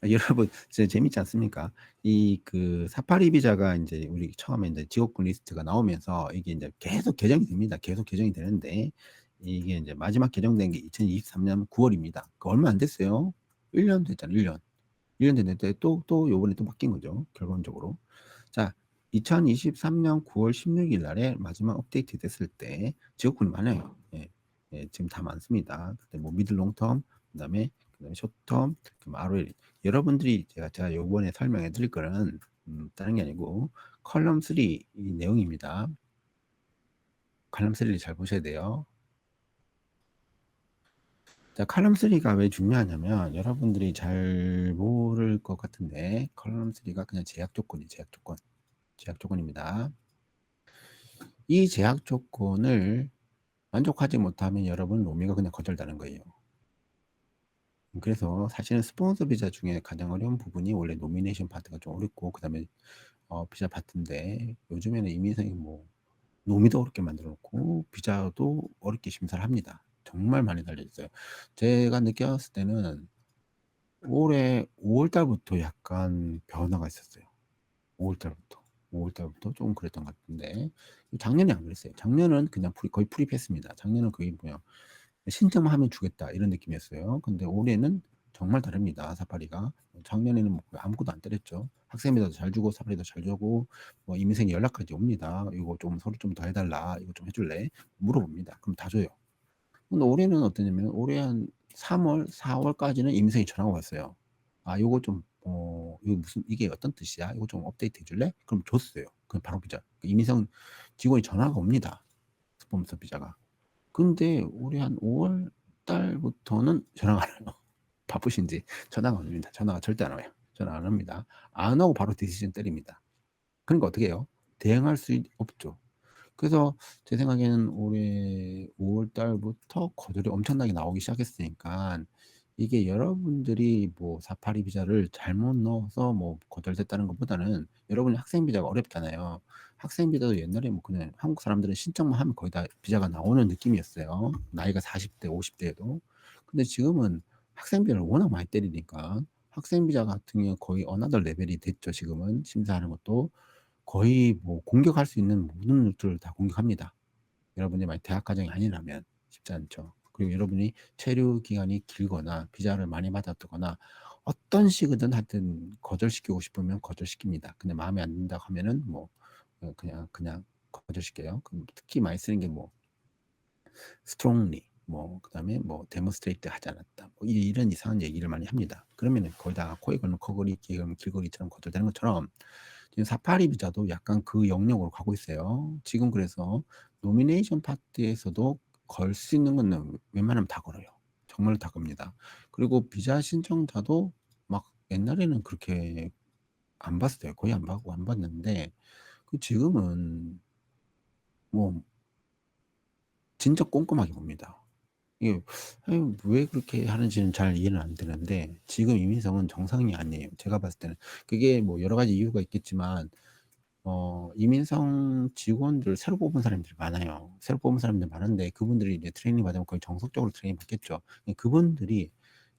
여러분 진짜 재밌지 않습니까? 이 그 사파리 비자가 인제 우리 처음에 인제 지역군 리스트가 나오면서 이게 인제 계속 개정이 됩니다. 계속 개정이 되는데 이게 인제 마지막 개정된 게 2023년 9 월입니다. 그 얼마 안 됐어요. 1년 됐잖아요, 1 년. 1년 됐는데 또 요번에 또 바뀐 거죠, 결론적으로. 자, 2023년 9월 16일 날에 마지막 업데이트 됐을 때 지역군이 많아요. 예. 예, 지금 다 많습니다. 그때 뭐 미들 롱텀, 그다음에 숏텀, 그다음에 ROL. 여러분들이 제가 요번에 설명해 드릴 거는 다른 게 아니고 컬럼 3 이 내용입니다. 컬럼 3를 잘 보셔야 돼요. 자, 컬럼 3가 왜 중요하냐면 여러분들이 잘 모를 것 같은데 컬럼 3가 그냥 제약 조건이에요. 제약 조건. 제약 조건입니다. 이 제약 조건을 만족하지 못하면 여러분 노미가 그냥 거절당하는 거예요. 그래서 사실은 스폰서 비자 중에 가장 어려운 부분이 원래 노미네이션 파트가 좀 어렵고 그다음에 비자 파트인데 요즘에는 이민성이 뭐 노미도 어렵게 만들어 놓고 비자도 어렵게 심사를 합니다. 정말 많이 달려 있어요. 제가 느꼈을 때는 올해 5월 달부터 약간 변화가 있었어요. 5월 달부터. 5월 달부터 좀 그랬던 것 같은데 작년에 안 그랬어요. 작년은 그냥 거의 프리패스입니다. 작년은 거의 뭐야 신청만 하면 주겠다 이런 느낌이었어요. 근데 올해는 정말 다릅니다. 사파리가. 작년에는 뭐 아무것도 안 때렸죠. 학생비자도 잘 주고 사파리도 잘 주고 뭐 이민생이 연락까지 옵니다. 이거 좀 서류 좀 더 해달라. 이거 좀 해줄래? 물어봅니다. 그럼 다 줘요. 근데 올해는 어떠냐면 올해 한 3월, 4월까지는 이민생이 전화가 왔어요. 아, 요거 좀 이거 무슨 이게 어떤 뜻이야? 이거 좀 업데이트 해줄래? 그럼 줬어요. 그럼 바로 비자. 이민성 직원이 전화가 옵니다. 스폰서 비자가. 근데 올해 한 5월 달부터는 전화가 안 와요. 바쁘신지 전화가 안 옵니다. 전화가 절대 안 와요. 전화 안 합니다. 안 오고 바로 디시전 때립니다. 그러니까 어떻게 해요? 대응할 수 없죠. 그래서 제 생각에는 올해 5월 달부터 거절이 엄청나게 나오기 시작했으니까 이게 여러분들이 뭐 사파리 비자를 잘못 넣어서 뭐 거절됐다는 것보다는 여러분이 학생 비자가 어렵잖아요. 학생 비자도 옛날에 뭐 그냥 한국 사람들은 신청만 하면 거의 다 비자가 나오는 느낌이었어요. 나이가 40대, 50대에도. 근데 지금은 학생 비자를 워낙 많이 때리니까 학생 비자 같은 경우 거의 어나더 레벨이 됐죠, 지금은. 심사하는 것도. 거의 뭐 공격할 수 있는 모든 루트를 다 공격합니다. 여러분이 만약 대학 과정이 아니라면 쉽지 않죠. 그리고 여러분이 체류 기간이 길거나 비자를 많이 받았거나 어떤 식이든 하여튼 거절시키고 싶으면 거절시킵니다. 근데 마음에 안 든다고 하면은 뭐 그냥 거절시켜요. 그럼 특히 많이 쓰는 게 뭐 strongly 뭐 그다음에 뭐 demonstrate 하지 않았다. 뭐 이런 이상한 얘기를 많이 합니다. 그러면은 거의 다 코에 걸면 코걸이, 귀에 걸면 길거리처럼 거절되는 것처럼 지금 사파리 비자도 약간 그 영역으로 가고 있어요. 지금 그래서 노미네이션 파트에서도 걸 수 있는 건 웬만하면 다 걸어요. 정말로 다 겁니다. 그리고 비자 신청자도 막 옛날에는 그렇게 안 봤어요. 거의 안 받고 안 받는데 그 지금은 뭐 진짜 꼼꼼하게 봅니다. 이게 왜 그렇게 하는지는 잘 이해는 안 되는데 지금 이민성은 정상이 아니에요. 제가 봤을 때는. 그게 뭐 여러 가지 이유가 있겠지만 이민성 직원들 새로 뽑은 사람들이 많아요. 새로 뽑은 사람들 많은데 그분들이 이제 트레이닝 받으면 거의 정석적으로 트레이닝 받겠죠. 그분들이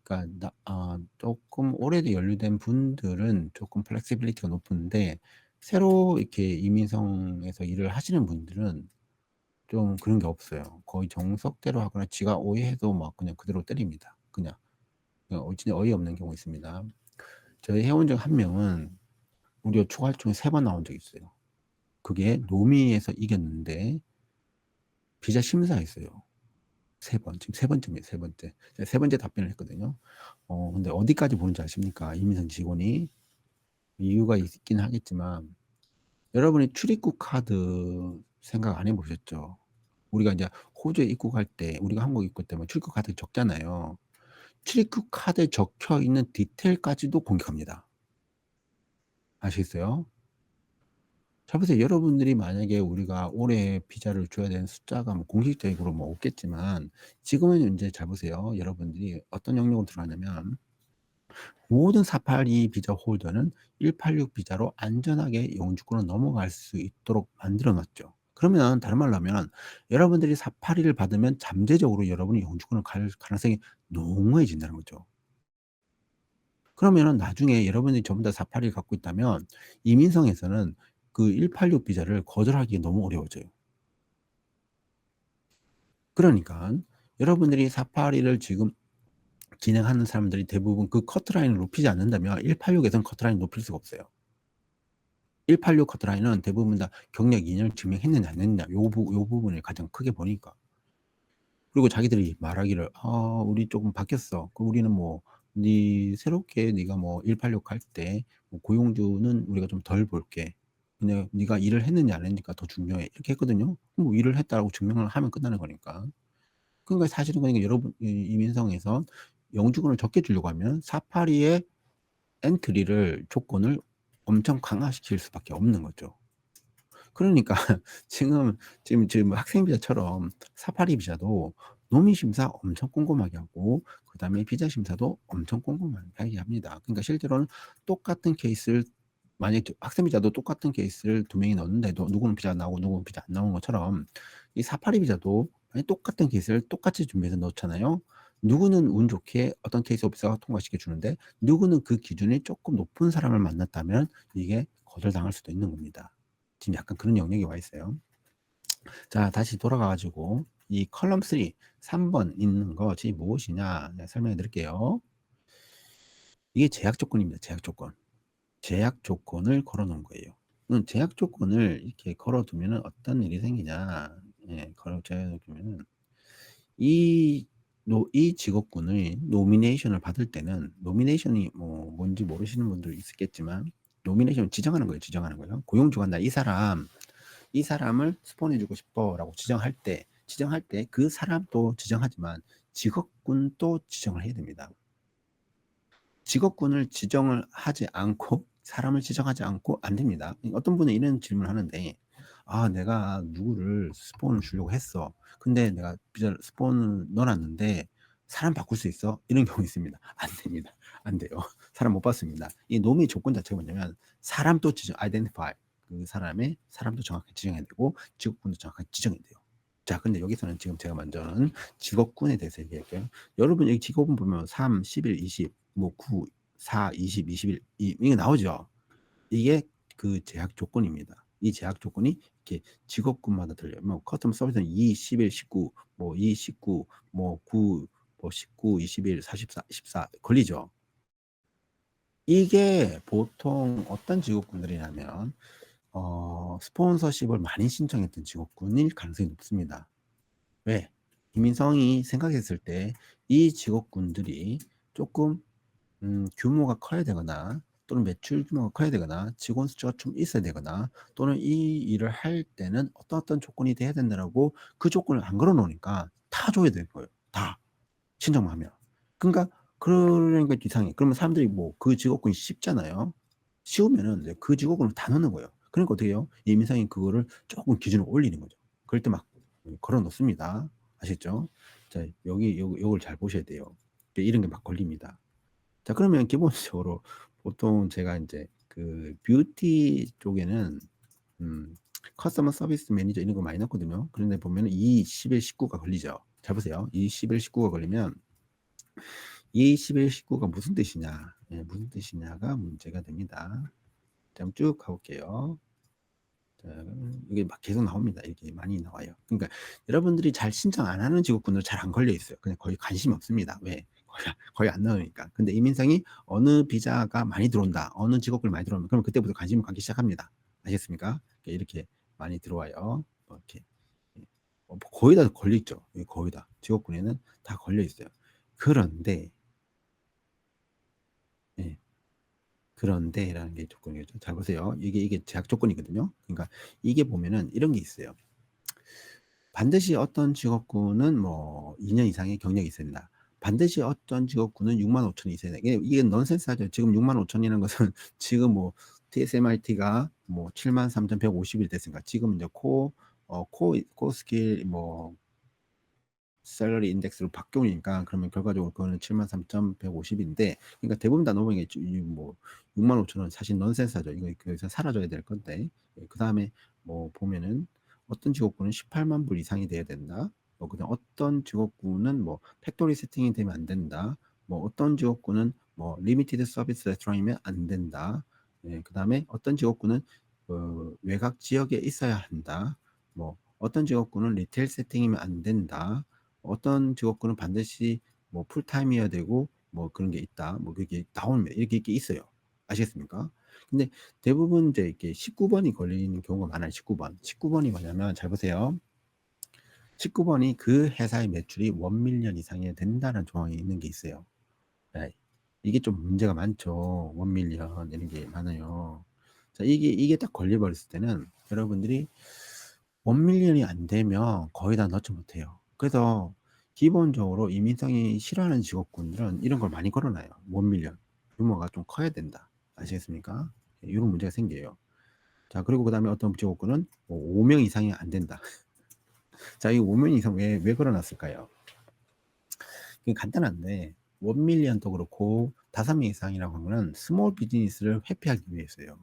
그러니까 조금 오래돼 연루된 분들은 조금 플렉시빌리티가 높은데 새로 이렇게 이민성에서 일을 하시는 분들은 좀 그런 게 없어요. 거의 정석대로 하거나 지가 오해해도 막 그냥 그대로 때립니다. 그냥 진짜 어이없는 경우 있습니다. 저희 회원 중 한 명은 무려 초활총에 3번 나온 적이 있어요. 그게 노미에서 이겼는데 비자 심사했어요. 3번. 지금 3번째입니다. 3번째. 제가 3번째 답변을 했거든요. 근데 어디까지 보는지 아십니까? 이민성 직원이. 이유가 있긴 하겠지만 여러분이 출입국 카드 생각 안 해보셨죠? 우리가 이제 호주에 입국할 때 우리가 한국 입국 때문에 출입국 카드 적잖아요. 출입국 카드에 적혀 있는 디테일까지도 공격합니다. 아시겠어요? 자, 보세요. 여러분들이 만약에 우리가 올해 비자를 줘야 되는 숫자가 뭐 공식적으로 뭐 없겠지만 지금은 이제 잘 보세요. 여러분들이 어떤 영역으로 들어가냐면 모든 사파리 비자 홀더는 186 비자로 안전하게 영주권으로 넘어갈 수 있도록 만들어 놨죠. 그러면 다른 말로 하면 여러분들이 사파리를 받으면 잠재적으로 여러분이 영주권을 갈 가능성이 농후해진다는 거죠. 그러면은 나중에 여러분이 전부 다 482를 갖고 있다면 이민성에서는 그 186 비자를 거절하기 너무 어려워져요. 그러니깐 여러분들이 482를 지금 진행하는 사람들이 대부분 그 커트라인을 높이지 않는다면 186에서는 커트라인을 높일 수가 없어요. 186 커트라인은 대부분 다 경력 2년을 증명했느냐 안 했느냐 요 부분을 가장 크게 보니까. 그리고 자기들이 말하기를 우리 조금 바뀌었어. 그 우리는 뭐 새롭게 네가 뭐 186 할 때 뭐 고용주는 우리가 좀 덜 볼게. 그냥 네가 일을 했느냐 안 했느냐가 더 중요해." 이렇게 했거든요. 뭐 일을 했다라고 증명을 하면 끝나는 거니까. 그러니까 사실은 그러니까 여러분 이민성에서 영주권을 적게 주려고 하면 482의 엔트리를 조건을 엄청 강화시킬 수밖에 없는 거죠. 그러니까 지금 학생 비자처럼 482 비자도 노민 심사 엄청 꼼꼼하게 하고 그다음에 비자 심사도 엄청 꼼꼼하게 합니다. 그러니까 실제로는 똑같은 케이스를 만약에 학생 비자도 똑같은 케이스를 2명이 넣었는데도 누구는 비자가 나오고 누구는 비자 안 나오는 것처럼 이 482 비자도 만약 똑같은 케이스를 똑같이 준비해서 넣잖아요. 누구는 운 좋게 어떤 케이스 오피서가 통과시켜 주는데 누구는 그 기준이 조금 높은 사람을 만났다면 이게 거절당할 수도 있는 겁니다. 지금 약간 그런 영역에 와 있어요. 자, 다시 돌아가 가지고 이 컬럼 3번 있는 것이 무엇이냐 설명해 드릴게요. 이게 제약 조건입니다. 제약 조건. 제약 조건을 걸어 놓은 거예요. 제약 조건을 이렇게 걸어 두면은 어떤 일이 생기냐. 예, 제약 두면은 이 직업군의 노미네이션을 받을 때는 노미네이션이 뭐 뭔지 모르시는 분들 있겠지만 노미네이션을 지정하는 거예요. 지정하는 거예요. 고용주가 나 이 사람을 스폰해 주고 싶어라고 지정할 때 그 사람도 지정하지만 직업군도 지정을 해야 됩니다. 직업군을 지정을 하지 않고 사람을 지정하지 않고 안 됩니다. 어떤 분은 이런 질문을 하는데 내가 누구를 스폰을 주려고 했어. 근데 내가 비자를 스폰을 넣어놨는데 사람 바꿀 수 있어? 이런 경우 있습니다. 안 됩니다. 안 돼요. 사람 못 받습니다. 이 노미 조건 자체가 뭐냐면 사람도 identify 그 사람도 정확하게 지정해야 되고 직업군도 정확하게 지정해야 돼요. 자, 근데 여기서는 지금 제가 먼저는 직업군에 대해서 얘기할게요. 여러분 여기 직업군 보면 3, 11, 20, 뭐 9, 4, 20, 21 이게 나오죠. 이게 그 제약 조건입니다. 이 제약 조건이 이렇게 직업군마다 들려요. 뭐 커스텀 서비스는 2, 11, 19, 뭐 2, 19, 뭐 9, 뭐 19, 21, 44, 14 걸리죠. 이게 보통 어떤 직업군들이냐면 스폰서십을 많이 신청했던 직업군일 가능성이 높습니다. 왜? 이민성이 생각했을 때 이 직업군들이 조금 규모가 커야 되거나 또는 매출 규모가 커야 되거나 직원 숫자가 좀 있어야 되거나 또는 이 일을 할 때는 어떤 조건이 돼야 된다라고 그 조건을 안 걸어 놓으니까 다 줘야 되는 거예요. 다 신청만 하면. 그러니까 이상해. 그러면 사람들이 뭐 그 직업군이 쉽잖아요. 쉬우면은 이제 그 직업군을 다 넣는 거예요. 그러니까 어떻게 해요? 이민성이 그거를 조금 기준을 올리는 거죠. 그럴 때 막 걸어 놓습니다. 아시죠? 자, 요걸 잘 보셔야 돼요. 이런 게 막 걸립니다. 자, 그러면 기본적으로 보통 제가 이제 그 뷰티 쪽에는 커스터머 서비스 매니저 이런 거 많이 넣거든요. 그런데 보면 2, 11, 19가 걸리죠. 잘 보세요. 2, 11, 19가 걸리면 2, 11, 19가 무슨 뜻이냐? 예, 무슨 뜻이냐가 문제가 됩니다. 자, 한번 쭉 가볼게요. 자, 이게 막 계속 나옵니다. 이렇게 많이 나와요. 그러니까 여러분들이 잘 신청 안 하는 직업군으로 잘 안 걸려 있어요. 그냥 거의 관심이 없습니다. 왜? 거의 안 나오니까. 근데 이민성이 어느 비자가 많이 들어온다, 어느 직업군이 많이 들어오면 그럼 그때부터 관심을 갖기 시작합니다. 아셨습니까? 이렇게 많이 들어와요. 이렇게 거의 다 걸려 있죠. 거의 다 직업군에는 다 걸려 있어요. 그런데 예, 그런데라는 게 조건이죠. 잘 보세요. 이게 제약 조건이거든요. 그러니까 이게 보면은 이런 게 있어요. 반드시 어떤 직업군은 뭐 2년 이상의 경력이 있어야 된다. 반드시 어떤 직업군은 6만 5천이 있어야 된다. 이게 넌센스하죠. 지금 6만 5천이라는 것은 지금 뭐 TSMIT가 뭐 7만 3,150일 됐으니까 지금 이제 코 스킬 뭐 셀러리 인덱스로 바뀌니까 그러면 결과적으로 그거는 7만 3,150인데 그러니까 대부분 다 넘어가는 뭐 6만 5천 원 사실 넌센스하죠. 이거 여기서 사라져야 될 건데 그 다음에 뭐 보면은 어떤 직업군은 18만 불 이상이 돼야 된다. 뭐 그다음 어떤 직업군은 뭐 팩토리 세팅이 되면 안 된다. 뭐 어떤 직업군은 뭐 리미티드 서비스 레스토랑이면 안 된다. 예, 그다음에 어떤 직업군은 외곽 지역에 있어야 한다. 뭐 어떤 직업군은 리테일 세팅이면 안 된다. 어떤 직업군은 반드시 뭐 풀타임이어야 되고 뭐 그런 게 있다. 뭐 그게 나오면 이렇게 있어요. 아시겠습니까? 근데 대부분 이제 이렇게 19번이 걸리는 경우가 많아요. 19번. 19번이 뭐냐면 잘 보세요. 19번이 그 회사의 매출이 1밀리언 이상이 된다는 조항이 있는 게 있어요. 네. 이게 좀 문제가 많죠. 1밀리언 이런 게 많아요. 자, 이게 딱 걸려버렸을 때는 여러분들이 1밀리언이 안 되면 거의 다 넣지 못해요. 그래서 기본적으로 이민성이 싫어하는 직업군들은 이런 걸 많이 걸어놔요. 1밀리언. 규모가 좀 커야 된다. 아시겠습니까? 이런 문제가 생겨요. 자, 그리고 그 다음에 어떤 직업군은 5명 이상이 안 된다. 자, 이 5명 이상 왜 걸어놨을까요? 그게 간단한데, 1밀리언도 그렇고, 5명 이상이라고 하면 스몰 비즈니스를 회피하기 위해서요.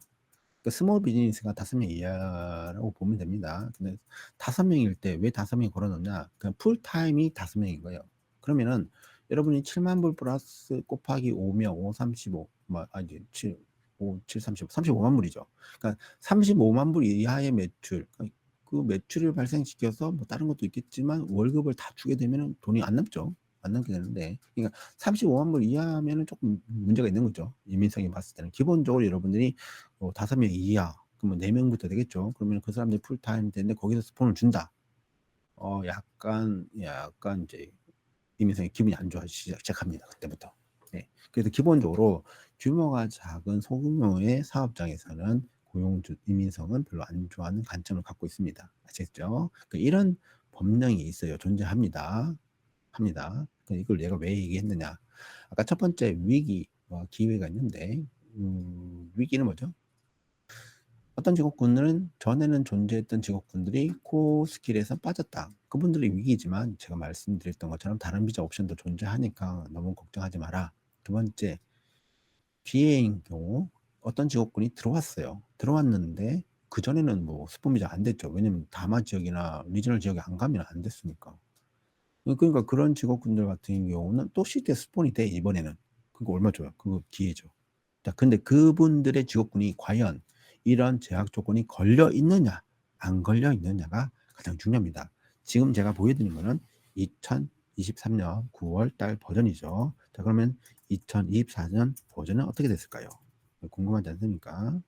그러니까 스몰 비즈니스가 5명 이하라고 보면 됩니다. 근데 5명일 때 왜 5명이 걸어놓냐? 그냥 풀타임이 5명인 거예요. 그러면은 여러분이 7만 불 플러스 곱하기 5명, 5, 35, 아니, 7, 5, 7, 35, 35만 불이죠. 그러니까 35만 불 이하의 매출, 그 매출을 발생시켜서 뭐 다른 것도 있겠지만 월급을 다 주게 되면 돈이 안 남죠. 안 남게 되는데, 그러니까 35만 불 이하면은 조금 문제가 있는 거죠. 이민성이 봤을 때는. 기본적으로 여러분들이 5명 이하, 그러면 4명부터 되겠죠. 그러면 그 사람들이 풀타임 되는데 거기서 스폰을 준다. 약간 이제 이민성이 기분이 안 좋아지기 시작합니다. 그때부터. 네. 그래서 기본적으로 규모가 작은 소규모의 사업장에서는 고용주 이민성은 별로 안 좋아하는 관점을 갖고 있습니다. 아시겠죠? 이런 법령이 있어요. 존재합니다. 합니다. 이걸 내가 왜 얘기했느냐? 아까 첫 번째 위기와 기회가 있는데 위기는 뭐죠? 어떤 직업군들은 전에는 존재했던 직업군들이 코어 스킬에서 빠졌다. 그분들이 위기지만 제가 말씀드렸던 것처럼 다른 비자 옵션도 존재하니까 너무 걱정하지 마라. 두 번째, 기회인 경우 어떤 직업군이 들어왔어요. 들어왔는데 그전에는 뭐 스폰 비자 안 됐죠. 왜냐면 다마 지역이나 리저널 지역에 안 가면 안 됐으니까. 그러니까 그런 직업군들 같은 경우는 또 실제 스폰이 돼, 이번에는. 그거 얼마 줘요? 그거 기회죠. 자, 근데 그분들의 직업군이 과연 이런 제약 조건이 걸려 있느냐, 안 걸려 있느냐가 가장 중요합니다. 지금 제가 보여드린 거는 2023년 9월 달 버전이죠. 자, 그러면 2024년 버전은 어떻게 됐을까요? 궁금하지 않습니까?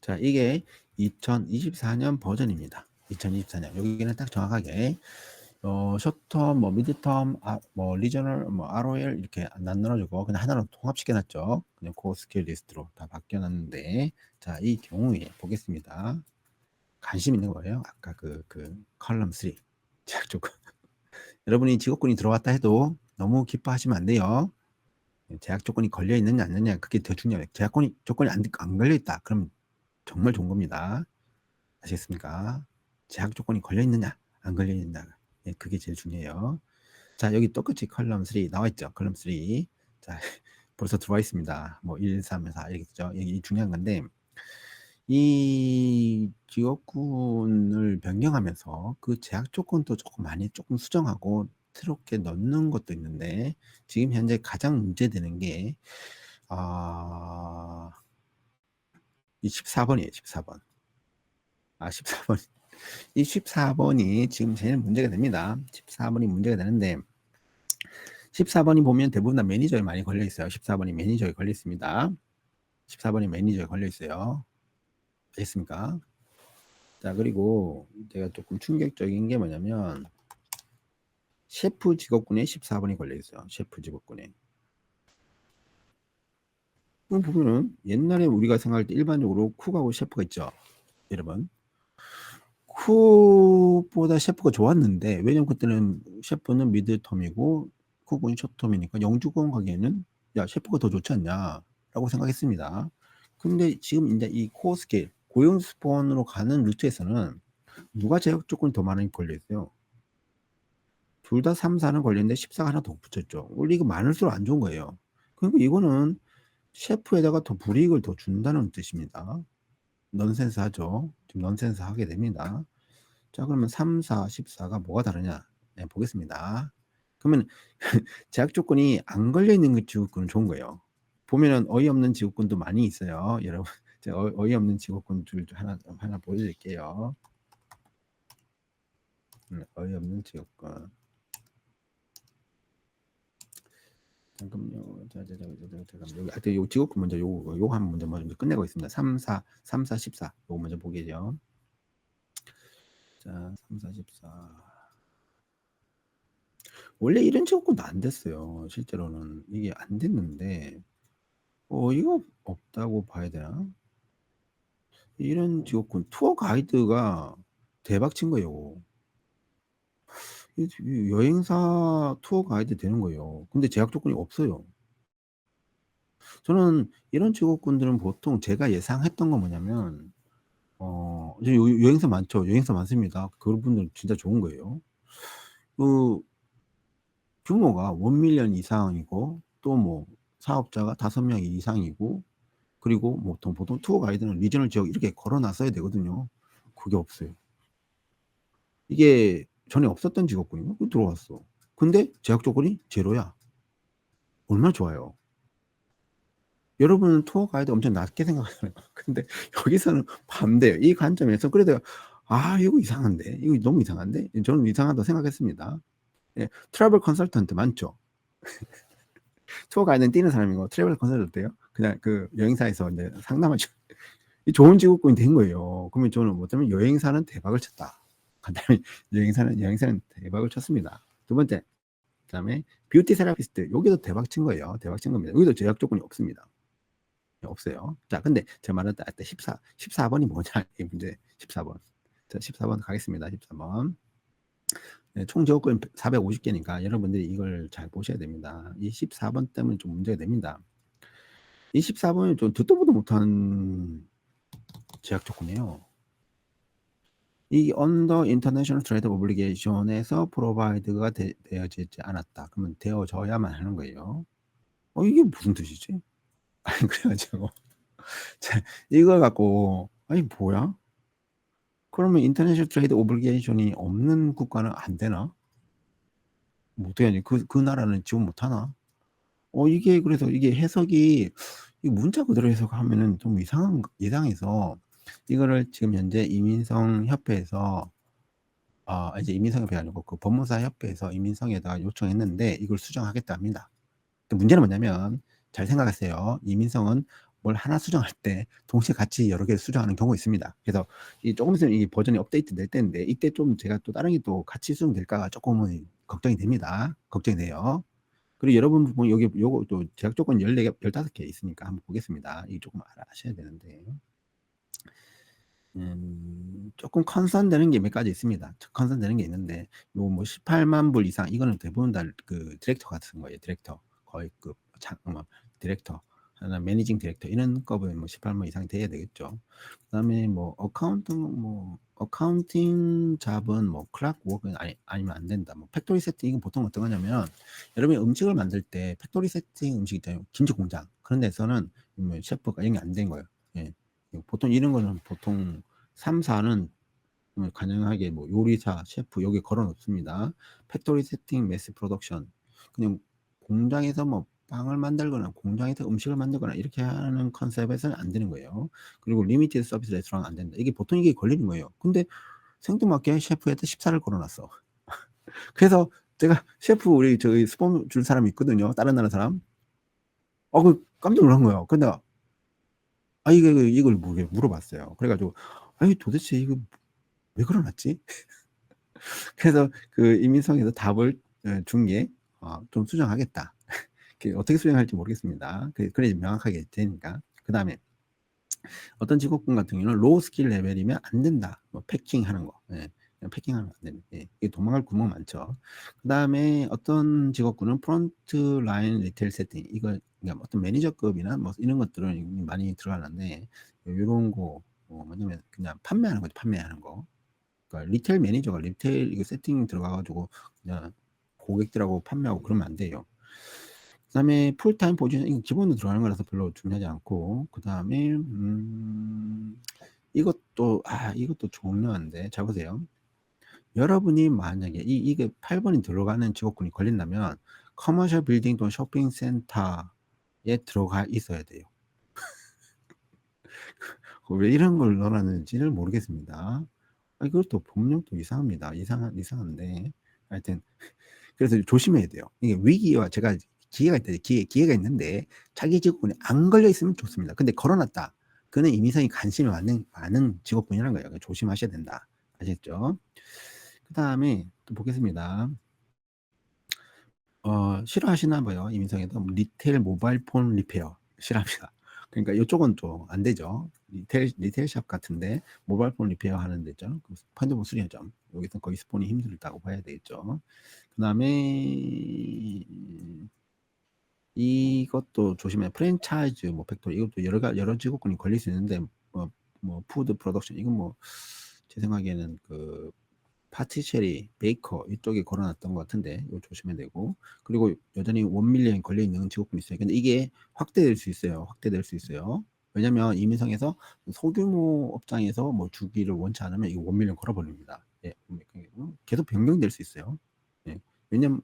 자, 이게 2024년 버전입니다. 2024년. 여기는 딱 정확하게 숏텀, 뭐 미드텀, 뭐 리저널, 뭐 ROL 이렇게 안 나눠주고 그냥 하나로 통합시켜놨죠. 그냥 코어 스킬 리스트로 다 바뀌어놨는데, 자, 이 경우에 보겠습니다. 관심 있는 거예요. 아까 그 컬럼 3 제약 조건. 여러분이 직업군이 들어왔다 해도 너무 기뻐하시면 안 돼요. 제약 조건이 걸려 있느냐 안 있느냐 그게 더 중요해요. 조건이 안 걸려 있다. 그럼 정말 좋은 겁니다. 아시겠습니까? 제약 조건이 걸려 있느냐 안 걸려 있느냐, 그게 제일 중요해요. 자, 여기 똑같이 컬럼 3 나와 있죠. 컬럼 3. 자, 벌써 들어와 있습니다. 뭐 1, 3, 4 이렇게 있죠. 이게 중요한 건데, 이 지역군을 변경하면서 그 제약 조건도 조금 수정하고 새롭게 넣는 것도 있는데, 지금 현재 가장 문제되는 게 이 14번이에요. 14번. 14번. 이 14번이 지금 제일 문제가 됩니다. 14번이 문제가 되는데, 14번이 보면 대부분 다 매니저에 많이 걸려 있어요. 14번이 매니저에 걸려 있습니다. 14번이 매니저에 걸려 있어요. 아셨습니까? 자, 그리고 제가 조금 충격적인 게 뭐냐면, 셰프 직업군에 14번이 걸려 있어요. 셰프 직업군에. 보면은 옛날에 우리가 생각할 때 일반적으로 쿡하고 셰프가 있죠. 여러분. 쿡보다 셰프가 좋았는데, 왜냐면 그때는 셰프는 미드텀이고 쿡은 숏텀이니까 영주권 가기에는 야, 셰프가 더 좋지 않냐 라고 생각했습니다. 근데 지금 이제 이 코어 스케일 고용 스폰으로 가는 루트에서는 누가 제약 조건이 더 많이 걸려 있어요? 둘 다 3, 4는 걸렸는데 14가 하나 더 붙였죠. 원래 이거 많을수록 안 좋은 거예요. 그러니까 이거는 셰프에다가 더 불이익을 더 준다는 뜻입니다. 넌센스 하죠. 지금 넌센스 하게 됩니다. 자, 그러면 3, 4, 14가 뭐가 다르냐? 네, 보겠습니다. 그러면 제약 조건이 안 걸려 있는 지구권은 좋은 거예요. 보면은 어이없는 지구권도 많이 있어요. 여러분, 제가 어이없는 지구권들 하나 보여드릴게요. 어이없는 지구권. 잠깐만요. 잠깐만. 여기 하여튼 요 지구권 먼저 요거 한번 먼저 끝내고 있습니다. 3, 4, 14. 요거 먼저 보게죠. 자, 3, 4, 14. 원래 이런 지구권도 안 됐어요. 실제로는 이게 안 됐는데 이거 없다고 봐야 되나? 이런 지구권 투어 가이드가 대박 친 거예요. 여행사 투어 가이드 되는 거예요. 근데 제약 조건이 없어요. 저는 이런 지구권들은 보통 제가 예상했던 건 뭐냐면 이제 여행사 많죠. 여행사 많습니다. 그분들 진짜 좋은 거예요. 그 규모가 1밀리언 이상이고 또 뭐 사업자가 5명 이상이고 그리고 뭐 보통 투어 가이드는 리저널 지역 이렇게 걸어 놨어야 되거든요. 그게 없어요. 이게 전에 없었던 직업군이요. 들어왔어. 근데 제약 조건이 제로야. 얼마나 좋아요. 여러분은 투어 가이드 엄청 낮게 생각하잖아요. 근데 여기서는 반대예요. 이 관점에서 그래도 이거 이상한데, 이거 너무 이상한데, 저는 이상하다고 생각했습니다. 예, 트래블 컨설턴트 많죠. 투어 가이드는 뛰는 사람이고 트래블 컨설턴트예요. 그냥 그 여행사에서 이제 상담하죠. 좋은 직업군이 된 거예요. 그러면 저는 뭐냐면 여행사는 대박을 쳤다. 간단히 여행사는 대박을 쳤습니다. 두 번째, 그다음에 뷰티 세라피스트 여기도 대박 친 거예요. 대박 친 겁니다. 여기도 제약 조건이 없습니다. 없어요. 자, 근데 제가 말했다 14번이 뭐냐 이 문제. 14번. 자, 14번 가겠습니다. 14번. 네, 총 지역권 450개니까 여러분들이 이걸 잘 보셔야 됩니다. 이 14번 때문에 좀 문제가 됩니다. 이 14번이 좀 듣도 보도 못한 제약 조건이에요. 이 under international trade obligation에서 provide가 되어지지 않았다. 그러면 되어져야만 하는 거예요. 이게 무슨 뜻이지? 아니 그래가지고 이걸 갖고 뭐야? 그러면 인터내셔널 트레이드 오블리게이션이 없는 국가는 안 되나? 뭐 어떻게 하지? 그 나라는 지원 못 하나? 이게 그래서 이게 해석이 이 문자 그대로 해석하면은 좀 이상해서 이거를 지금 현재 이민성 협회에서 이제 이민성협회 아니고 그 법무사 협회에서 이민성에다가 요청했는데 이걸 수정하겠다 합니다. 문제는 뭐냐면 잘 생각하세요. 이민성은 뭘 하나 수정할 때 동시에 같이 여러 개를 수정하는 경우가 있습니다. 그래서 조금 있으면 이 버전이 업데이트 될 때인데 이때 좀 제가 또 다른 게 또 같이 수정될까 조금은 걱정이 됩니다. 걱정이 돼요. 그리고 여러분 보면 여기 요거 또 제약 조건 14개, 15개 있으니까 한번 보겠습니다. 이게 조금 아셔야 되는데. 조금 컨선되는 게 몇 가지 있습니다. 컨선되는 게 있는데 요 뭐 18만 불 이상 이거는 대부분 다 그 디렉터 같은 거예요. 디렉터 거의 디렉터 하나 매니징 디렉터 이런 거면 뭐 18만 이상 돼야 되겠죠. 그다음에 뭐 어카운팅 잡은 뭐 클락 워크는 아니면 안 된다. 뭐 팩토리 세팅 이건 보통 어떤 거냐면 여러분이 음식을 만들 때 팩토리 세팅 음식 있잖아요. 김치 공장 그런 데서는 셰프가 이런 게 안 된 거예요. 예. 보통 이런 거는 보통 3, 4는 가능하게 뭐 요리사, 셰프 여기 걸어 놓습니다. 팩토리 세팅, 매스 프로덕션 그냥 공장에서 뭐 빵을 만들거나 공장에서 음식을 만들거나 이렇게 하는 컨셉에서는 안 되는 거예요. 그리고 리미티드 서비스 레스토랑 안 된다. 이게 보통 이게 걸리는 거예요. 근데 생뚱맞게 셰프한테 14를 걸어놨어. 그래서 제가 셰프 우리 저기 스폰 줄 사람이 있거든요. 다른 나라 사람. 그 깜짝 놀란 거예요. 근데 이걸 물어봤어요. 그래가지고 도대체 이거 왜 걸어놨지? 그래서 그 이민성에서 답을 준 게 좀 수정하겠다. 어떻게 수정할지 모르겠습니다. 그래 명확하게 되니까. 그 다음에 어떤 직업군 같은 경우는 로우 스킬 레벨이면 안 된다. 뭐 패킹하는 거. 패킹하면 안 된다. 이게 도망갈 구멍 많죠. 그 다음에 어떤 직업군은 프론트 라인 리테일 세팅 이거 그러니까 어떤 매니저급이나 뭐 이런 것들은 많이 들어가는데 이런 거 뭐냐면 그냥 판매하는 거죠. 판매하는 거. 그러니까 리테일 매니저가 리테일 이거 세팅 들어가가지고 그냥 고객들하고 판매하고 그러면 안 돼요. 그 다음에 풀타임 포지션 이거 기본으로 들어가는 거라서 별로 중요하지 않고 그 다음에 이것도 중요한데 잘 보세요. 여러분이 만약에 이게 8번이 들어가는 직업군이 걸린다면 커머셜 빌딩 또는 쇼핑 센터에 들어가 있어야 돼요. 왜 이런 걸 넣어놨는지를 모르겠습니다. 이것도 법령도 이상합니다. 이상한데 하여튼 그래서 조심해야 돼요. 이게 위기와 제가 기회가 있다. 기회가 있는데 자기 직업군이 안 걸려 있으면 좋습니다. 근데 걸어놨다. 그는 이민성이 관심이 많은 직업군이라는 거예요. 조심하셔야 된다. 아셨죠? 그 다음에 또 보겠습니다. 싫어하시나 봐요. 이민성에도 리테일 모바일 폰 리페어 싫어합니다. 그러니까 이쪽은 또 안 되죠. 리테일샵 같은데 모바일 폰 리페어 하는 데죠. 핸드폰 수리점. 여기서 거의 스폰이 힘들다고 봐야 되겠죠. 그 다음에 이것도 조심해. 프랜차이즈, 뭐 팩토리 이것도 여러 직업군이 걸릴 수 있는데 뭐 푸드 프로덕션 이건 제 생각에는 그 파티셔리, 베이커 이쪽에 걸어놨던 것 같은데 이거 조심해야 되고 그리고 여전히 1밀리언 걸려있는 직업군이 있어요. 근데 이게 확대될 수 있어요. 왜냐면 이민성에서 소규모 업장에서 뭐 주기를 원치 않으면 이거 1밀리언 걸어버립니다. 예, 계속 변경될 수 있어요. 예, 왜냐면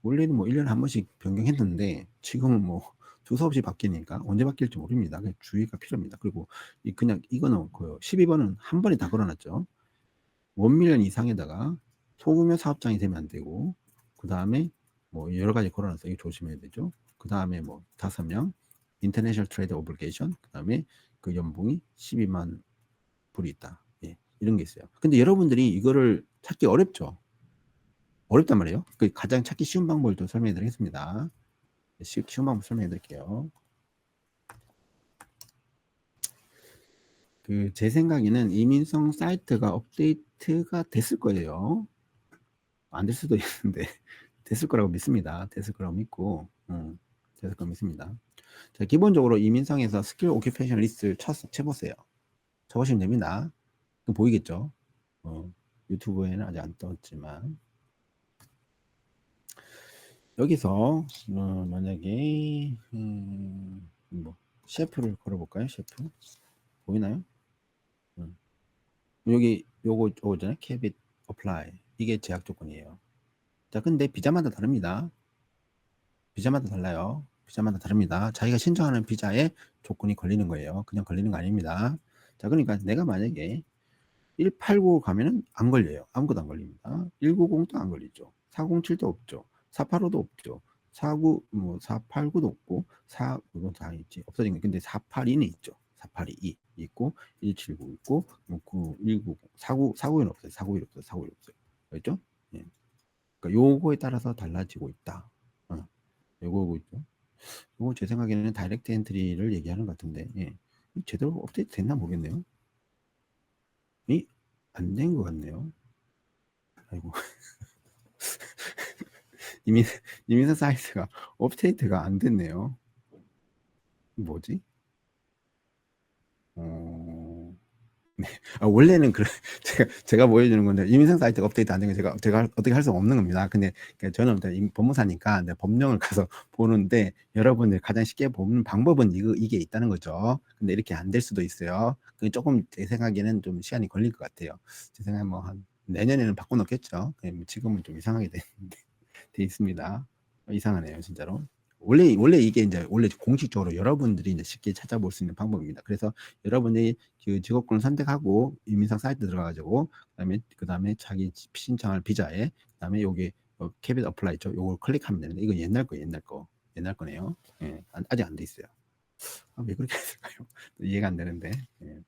원래는 뭐 1년에 한 번씩 변경했는데 지금은 뭐 두서없이 바뀌니까 언제 바뀔지 모릅니다. 주의가 필요합니다. 그리고 그냥 이거는 그 12번은 한 번에 다 걸어놨죠. 1밀리언 이상에다가 소규모 사업장이 되면 안 되고 그 다음에 뭐 여러 가지 걸어놨어요. 이거 조심해야 되죠. 그 다음에 뭐 5명 인터내셔널 트레이드 오블리게이션 그 다음에 그 연봉이 12만 불이 있다. 예, 이런 게 있어요. 근데 여러분들이 이거를 찾기 어렵단 말이에요. 그 가장 찾기 쉬운 방법을 또 설명해 드리겠습니다. 쉬운 방법 설명해 드릴게요. 제 생각에는 이민성 사이트가 업데이트가 됐을 거예요. 안 될 수도 있는데 됐을 거라고 믿습니다. 됐을 거라고 믿고 됐을 거라고 믿습니다. 자, 기본적으로 이민성에서 스킬 오큐페이션 리스트를 쳐보세요. 쳐보시면 됩니다. 보이겠죠? 유튜브에는 아직 안 떴지만 여기서 만약에 뭐 셰프를 걸어볼까요? 셰프 보이나요? 여기 요거잖아요. 캐빗 어플라이 이게 제약 조건이에요. 자, 근데 비자마다 다릅니다. 비자마다 달라요. 비자마다 다릅니다. 자기가 신청하는 비자에 조건이 걸리는 거예요. 그냥 걸리는 거 아닙니다. 자, 그러니까 내가 만약에 189 가면은 안 걸려요. 아무것도 안 걸립니다. 190도 안 걸리죠. 407도 없죠. 485도 없죠. 489도 없고, 이건 다 있지. 없어진 거. 근데 482는 있죠. 482 있고, 179 있고, 190, 491은 없어요. 491 없어요. 491 없어요. 알겠죠? 예. 그러니까 요거에 따라서 달라지고 있다. 요거 있죠. 요거 제 생각에는 다이렉트 엔트리를 얘기하는 것 같은데, 예. 제대로 업데이트 됐나 모르겠네요. 안 된 것 같네요. 아이고. 이민서 사이트가 업데이트가 안 됐네요. 뭐지? 네. 원래는 제가 보여주는 건데 이민선 사이트가 업데이트 안 되면 제가 어떻게 할 수 없는 겁니다. 근데 저는 법무사니까 법령을 가서 보는데 여러분들 가장 쉽게 보는 방법은 이게 있다는 거죠. 근데 이렇게 안 될 수도 있어요. 조금 제 생각에는 좀 시간이 걸릴 것 같아요. 제 생각에 뭐 한 내년에는 바꿔놓겠죠. 지금은 좀 이상하게 돼 있습니다. 이상하네요, 진짜로. 원래 이게 원래 공식적으로 여러분들이 쉽게 찾아볼 수 있는 방법입니다. 그래서 여러분이 그 직업군을 선택하고 이민상 사이트 들어가가지고 그다음에 자기 신청할 비자에 그다음에 여기 캐빗 어플라이 있죠. 요걸 클릭하면 되는데 이건 옛날 거네요. 예, 아직 안 돼 있어요. 왜 그렇게 했을까요? 이해가 안 되는데. 예.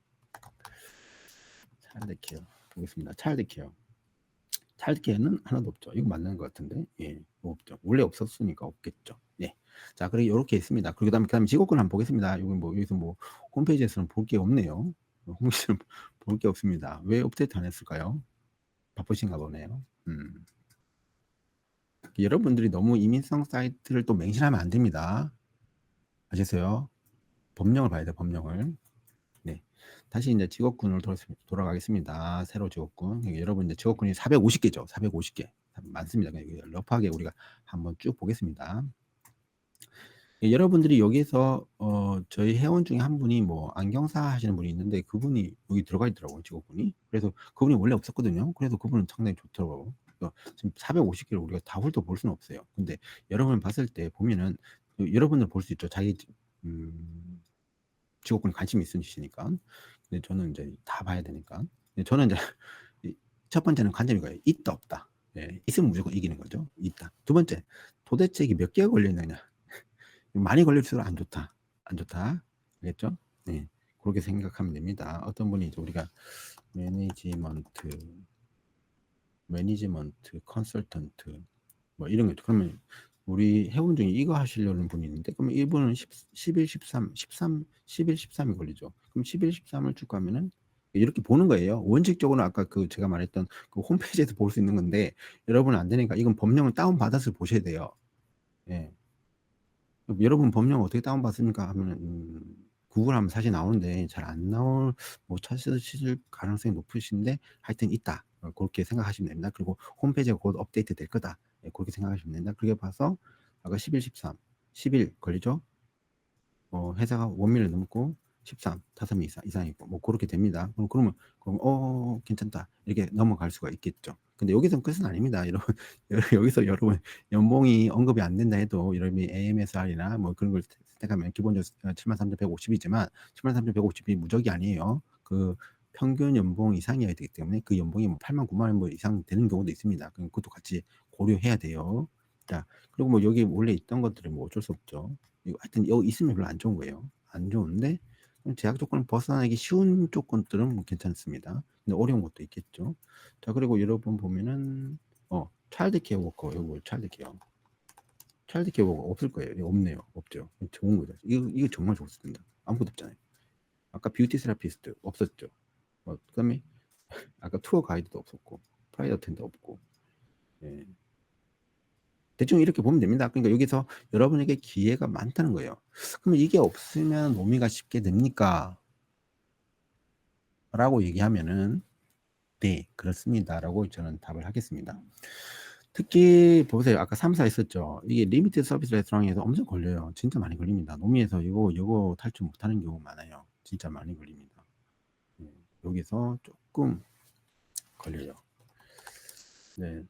차일드케어 보겠습니다. 차일드케어는 하나도 없죠. 이거 맞는 것 같은데, 예, 없죠. 원래 없었으니까 없겠죠. 네. 자, 그리고 이렇게 있습니다. 그다음에 직업군 한번 보겠습니다. 여기서 홈페이지에서는 볼 게 없네요. 홈페이지는 볼 게 없습니다. 왜 업데이트 안 했을까요? 바쁘신가 보네요. 여러분들이 너무 이민성 사이트를 또 맹신하면 안 됩니다. 아셨어요? 법령을 봐야 돼요. 법령을. 네. 다시 이제 직업군으로 돌아가겠습니다. 새로 직업군. 여러분 이제 직업군이 450개죠. 450개. 많습니다. 러프하게 우리가 한번 쭉 보겠습니다. 예, 여러분들이 여기서 저희 회원 중에 한 분이 뭐 안경사 하시는 분이 있는데 그분이 여기 들어가 있더라고요, 직업군이. 그래서 그분이 원래 없었거든요. 그래서 그분은 상당히 좋더라고요. 그래서 지금 450개를 우리가 다 훑어볼 수는 없어요. 근데 여러분 봤을 때 보면은 여러분들 볼 수 있죠. 자기 직업군에 관심이 있으시니까. 근데 저는 이제 다 봐야 되니까. 근데 저는 이제 첫 번째는 관점이 거예요. 있다 없다. 예, 있으면 무조건 이기는 거죠. 있다. 두 번째, 도대체 이게 몇 개가 걸려 있느냐. 많이 걸릴수록 안 좋다. 안 좋다. 알겠죠? 네. 그렇게 생각하면 됩니다. 어떤 분이 이제 우리가 매니지먼트, 컨설턴트, 뭐 이런 거 있죠. 그러면 우리 회원 중에 이거 하시려는 분이 있는데, 그러면 이분은 11, 13, 11, 13이 걸리죠. 그럼 11, 13을 쭉 가면은 이렇게 보는 거예요. 원칙적으로는 아까 그 제가 말했던 그 홈페이지에서 볼 수 있는 건데, 여러분은 안 되니까 이건 법령을 다운받아서 보셔야 돼요. 예. 여러분 법령 어떻게 다운받습니까? 하면 구글 하면 사실 나오는데 잘 안 나올 뭐 찾으실 가능성이 높으신데 하여튼 있다. 그렇게 생각하시면 됩니다. 그리고 홈페이지가 곧 업데이트 될 거다. 예, 그렇게 생각하시면 됩니다. 그렇게 봐서 아까 11, 13, 11 걸리죠? 회사가 원미를 넘고 13, 5미 이상이고 뭐 그렇게 됩니다. 그러면 괜찮다 이렇게 넘어갈 수가 있겠죠. 근데 여기서는 끝은 아닙니다. 여러분 여기서 여러분 연봉이 언급이 안 된다 해도 여러분이 AMSR이나 뭐 그런 걸 선택하면 기본적으로 73,150이지만 73,150이 무적이 아니에요. 그 평균 연봉 이상이어야 되기 때문에 그 연봉이 뭐 8만 9만 원 뭐 이상 되는 경우도 있습니다. 그럼 그것도 같이 고려해야 돼요. 자, 그리고 뭐 여기 원래 있던 것들은 뭐 어쩔 수 없죠. 하여튼 여기 있으면 별로 안 좋은 거예요. 안 좋은데 제약 조건을 벗어나기 쉬운 조건들은 뭐 괜찮습니다. 근데 어려운 것도 있겠죠. 자, 그리고 여러분 보면은 차일드 케어 워커 이거 차일드 케어 워커 없을 거예요. 이거 없네요. 없죠. 좋은 거죠. 이거 정말 좋습니다. 아무것도 없잖아요. 아까 뷰티 세라피스트 없었죠. 그다음에 아까 투어 가이드도 없었고 프라이드 어텐더 없고. 예. 대충 이렇게 보면 됩니다. 그러니까 여기서 여러분에게 기회가 많다는 거예요. 그러면 이게 없으면 노미가 쉽게 됩니까? 라고 얘기하면은 네, 그렇습니다. 라고 저는 답을 하겠습니다. 특히 보세요. 아까 3사 있었죠. 이게 리미티드 서비스 레스토랑에서 엄청 걸려요. 진짜 많이 걸립니다. 노미에서 이거 탈출 못하는 경우 많아요. 진짜 많이 걸립니다. 여기서 조금 걸려요. 네.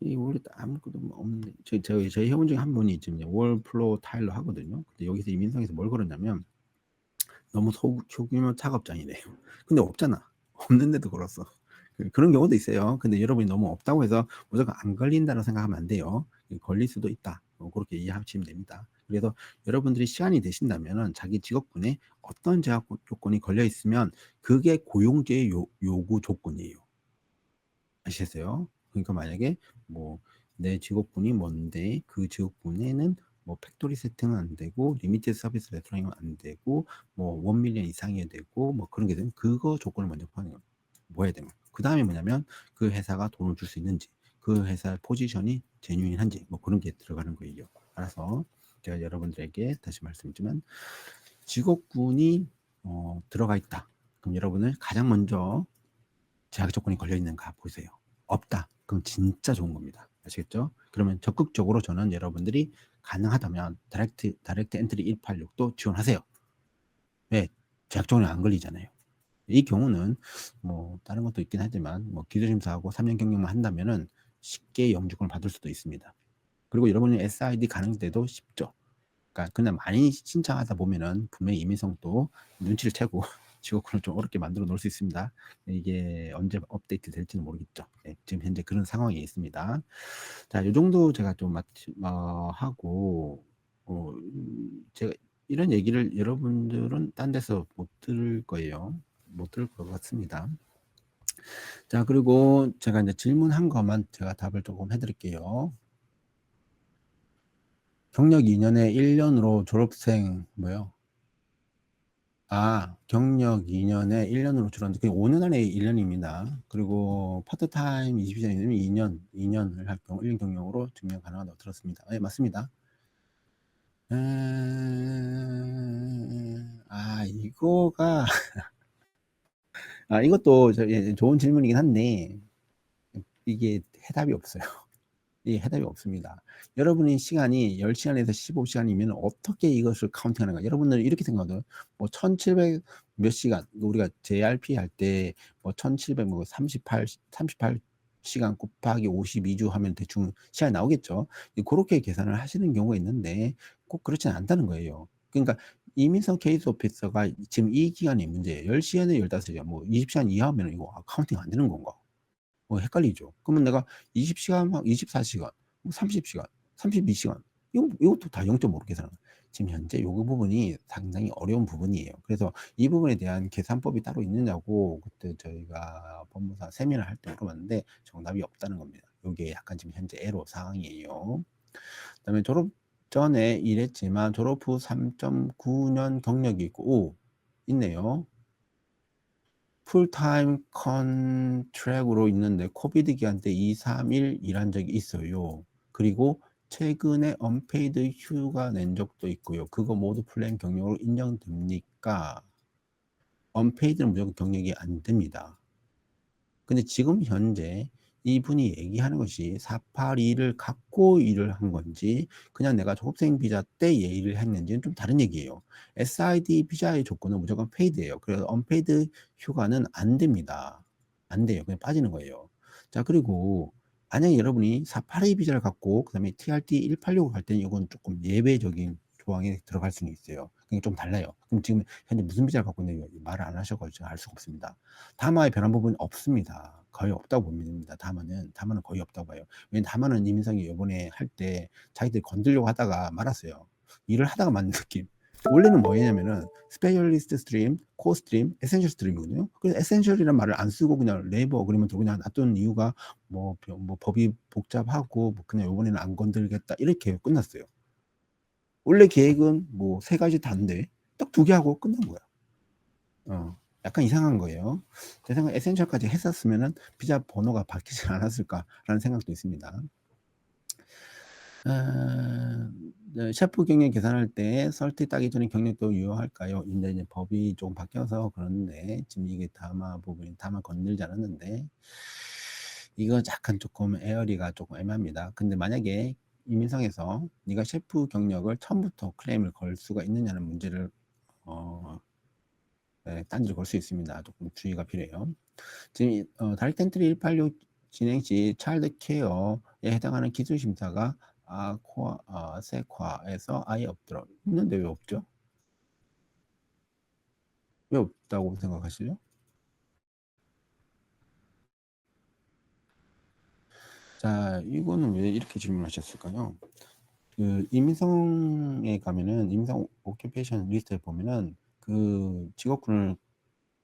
이 원래 아무것도 없는데 저희 회원 중에 한 분이 지금 월플로우 타일러 하거든요. 근데 여기서 이민성에서 뭘 걸었냐면 너무 소규모 작업장이래요. 근데 없잖아. 없는데도 걸었어. 그런 경우도 있어요. 근데 여러분이 너무 없다고 해서 무조건 안 걸린다고 생각하면 안 돼요. 걸릴 수도 있다. 그렇게 이해하시면 됩니다. 그래서 여러분들이 시간이 되신다면 자기 직업군에 어떤 제약 조건이 걸려 있으면 그게 고용주의 요구 조건이에요. 아시겠어요? 그러니까 만약에 뭐 내 직업군이 뭔데 그 직업군에는 뭐 팩토리 세팅은 안 되고 리미티드 서비스 레스토랑은 안 되고 뭐 1밀리언 이상이어야 되고 뭐 그런 게 되면 그거 조건을 먼저 파는 거예요. 뭐 해야 되면 그 다음에 뭐냐면 그 회사가 돈을 줄 수 있는지 그 회사의 포지션이 제뉴인한지 뭐 그런 게 들어가는 거예요. 알아서 제가 여러분들에게 다시 말씀드리지만 직업군이 들어가 있다. 그럼 여러분을 가장 먼저 제약 조건이 걸려 있는가 보세요. 없다. 그럼 진짜 좋은 겁니다. 아시겠죠? 그러면 적극적으로 저는 여러분들이 가능하다면 다이렉트 엔트리 186도 지원하세요. 왜? 제약 조건이 안 걸리잖아요. 이 경우는 뭐 다른 것도 있긴 하지만 뭐 기술심사하고 3년 경력만 한다면은 쉽게 영주권을 받을 수도 있습니다. 그리고 여러분이 SID 가는 데도 쉽죠. 그러니까 그냥 많이 신청하다 보면은 분명히 이민성도 눈치를 채고 직업군을 좀 어렵게 만들어 놓을 수 있습니다. 이게 언제 업데이트 될지는 모르겠죠. 네, 지금 현재 그런 상황이 있습니다. 자, 이 정도 제가 좀 하고 제가 이런 얘기를 여러분들은 딴 데서 못 들을 거예요. 못 들을 것 같습니다. 자, 그리고 제가 이제 질문한 것만 제가 답을 조금 해드릴게요. 경력 2년에 1년으로 졸업생 뭐요? 경력 2년에 1년으로 줄었는데, 5년 안에 1년입니다. 그리고 파트타임 22년이면 2년을 할 경우 1년 경력으로 증명 가능하다고 들었습니다. 네, 맞습니다. 이거가, 이것도 좋은 질문이긴 한데, 이게 해답이 없어요. 예, 해답이 없습니다. 여러분의 시간이 10시간에서 15시간이면 어떻게 이것을 카운팅하는가? 여러분들은 이렇게 생각하거든요. 뭐 1700 몇 시간, 우리가 JRP 할 때 뭐 1700 뭐 38 시간 곱하기 52주 하면 대충 시간이 나오겠죠. 그렇게 계산을 하시는 경우가 있는데 꼭 그렇지는 않다는 거예요. 그러니까 이민성 케이스 오피서가 지금 이 기간이 문제예요. 10시간에 15시간, 뭐 20시간 이하면 이거 카운팅 안 되는 건가? 헷갈리죠. 그러면 내가 20시간, 24시간, 30시간, 32시간, 이것도 다 0.5로 계산하는 거예요. 지금 현재 요 부분이 상당히 어려운 부분이에요. 그래서 이 부분에 대한 계산법이 따로 있느냐고 그때 저희가 법무사 세미나 할 때 물어봤는데 정답이 없다는 겁니다. 요게 약간 지금 현재 애로 사항이에요. 그다음에 졸업 전에 일했지만 졸업 후 3.9년 경력이 있고, 있네요. 풀타임 컨트랙으로 있는데 코비드 기간 때 2, 3일 일한 적이 있어요. 그리고 최근에 언페이드 휴가 낸 적도 있고요. 그거 모두 플랜 경력으로 인정됩니까? 언페이드는 무조건 경력이 안 됩니다. 근데 지금 현재 이분이 얘기하는 것이 482를 갖고 일을 한 건지 그냥 내가 졸업생 비자 때 일을 했는지는 좀 다른 얘기예요. SID 비자의 조건은 무조건 페이드예요. 그래서 언페이드 휴가는 안 됩니다. 안 돼요. 그냥 빠지는 거예요. 자, 그리고 만약에 여러분이 482 비자를 갖고 그다음에 TRT 186을 갈 때는 이건 조금 예외적인 조항에 들어갈 수는 있어요. 그게 좀 달라요. 그럼 지금 현재 무슨 비자를 갖고 있는지 말을 안 하셔가지고 알 수가 없습니다. 다마의 변한 부분은 없습니다. 거의 없다고 봅니다. 다마는 거의 없다고 봐요. 왜냐면 다마는 이민석이 이번에 할 때 자기들이 건들려고 하다가 말았어요. 일을 하다가 만든 느낌. 원래는 뭐였냐면은 스페셜리스트 스트림, 코어 스트림, 에센셜 스트림이거든요. 그래서 에센셜이라는 말을 안 쓰고 그냥 레이버 그러면 그냥 놔둔 이유가 뭐 법이 복잡하고 뭐 그냥 이번에는 안 건들겠다 이렇게 끝났어요. 원래 계획은 뭐 3가지 다인데 딱 2개 하고 끝난 거야. 약간 이상한 거예요. 제 생각에 에센셜까지 했었으면은 비자 번호가 바뀌지 않았을까라는 생각도 있습니다. 셰프 경력 계산할 때 설티 따기 전에 경력도 유효할까요? 근데 이제 법이 좀 바뀌어서 그러는데 지금 이게 다마 부분이 다마 건들지 않았는데 이거 약간 조금 에어리가 조금 애매합니다. 근데 만약에 이민성에서 네가 셰프 경력을 처음부터 클레임을 걸 수가 있느냐는 문제를 딴지를 걸 수 있습니다. 조금 주의가 필요해요. 지금 다이렉트 엔트리 186 진행 시 차일드 케어에 해당하는 기술 심사가 세콰에서 아예 없더라. 있는데 왜 없죠? 왜 없다고 생각하시죠? 자, 이거는 왜 이렇게 질문하셨을까요? 그 이민성에 가면은 이민성 오큐페이션 리스트에 보면은 그 직업군을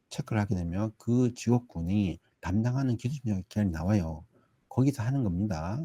체크를 하게 되면 그 직업군이 담당하는 기술 심사 기관이 나와요. 거기서 하는 겁니다.